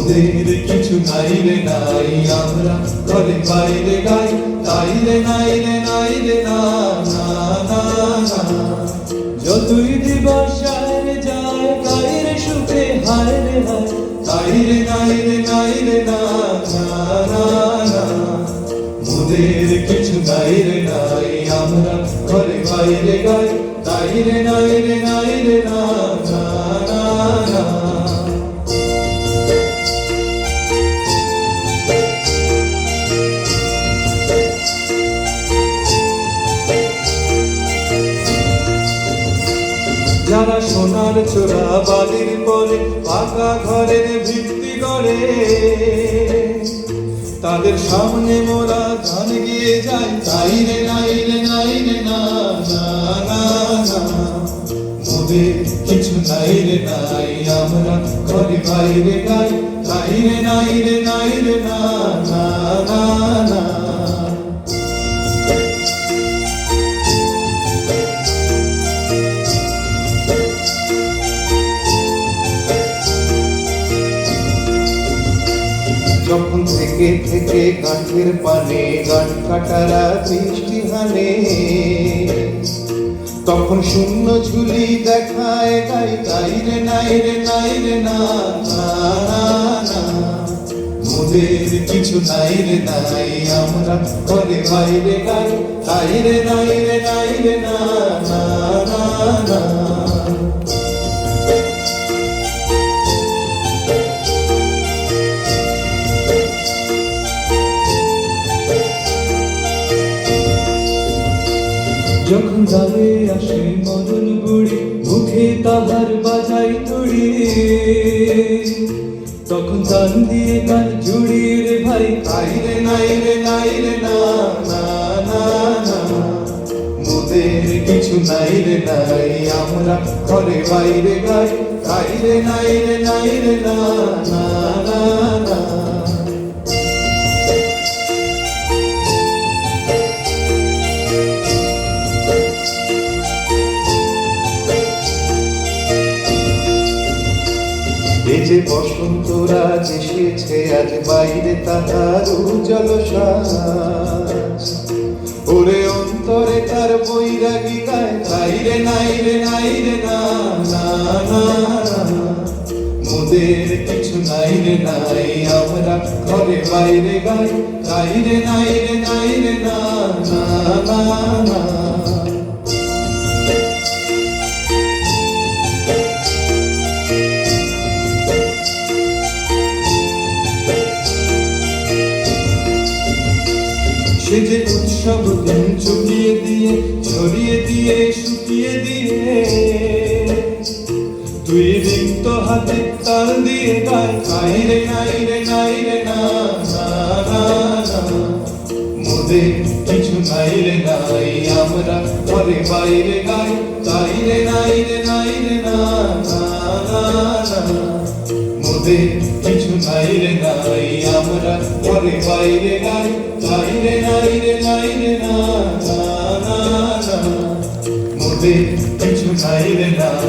মোদের কিছু নাই রে নাই, আমরা ঘরে বাইরে গাই তাই রে নাই রে নাই রে না না না না। যতই দিবস যায় যায় গাই রে সুখে হায় রে হায় তাই রে নাই রে নাই রে না না না না। মোদের কিছু নাই রে নাই, আমরা ঘরে বাইরে গাই তাই রে নাই রে নাই রে না না না না। যারা সোনার চোরা বালির পরে পাকা ঘরের ভিত্তি গড়ে, তাদের সামনে মোরা ধান গিয়ে যায় তাই রে নাই রে নাই রে না না না না। মোদের কিছু নাই রে নাই, আমরা ঘরে বাইরে গাই তাই রে নাই রে নাই রে না না না না। যখন থেকে থেকে গাছের পানে গান কাটারা বৃষ্টি হানে, তখন শূন্য ঝুলি দেখায় গাই তাই রে নাই রে নাই রে না না না। মোদের কিছু নাই রে নাই, আমরা ঘরে বাইরে গাই তাই রে নাই রে নাই রে না না না না। যখন যাবে আসে মদন বুড়ি মুখে তাহার বাজাই তুড়ি, তখন গান দিয়ে গান জুড়ি রে ভাই তাই রে নাই রে নাই রে না না না না। মোদের কিছু নাই রে নাই, আমরা ঘরে বাইরে গাই তাই রে নাই রে নাই রে না না না না। এই যে বসন্তরা এসেছে আজ বাইরে তাহার জলসাজ, ওরে অন্তরে তার বৈরাগী গায় তাই রে নাই রে নাই রে না না না। মোদের কিছু নাই রে নাই, আমরা ঘরে বাইরে গাই তাই রে নাই রে নাই রে না না না না। সে যে উৎসব দিন চুকিয়ে দিয়ে ছড়িয়ে দিয়ে শুকিয়ে দিয়ে, তুই রিক্ত হাতে তাল দিয়ে গাই তাই রে নাই রে নাই রে না না না না। মোদের কিছু নাই রে নাই, আমরা ঘরে বাইরে গাই তাই রে নাই রে নাই রে না না না না। মোদের কিছু নাই রে নাই, আমরা ঘরে বাইরে গাই তাই রে নাই রে নাই রে না না না না। মোদের কিছু নাই রে নাই।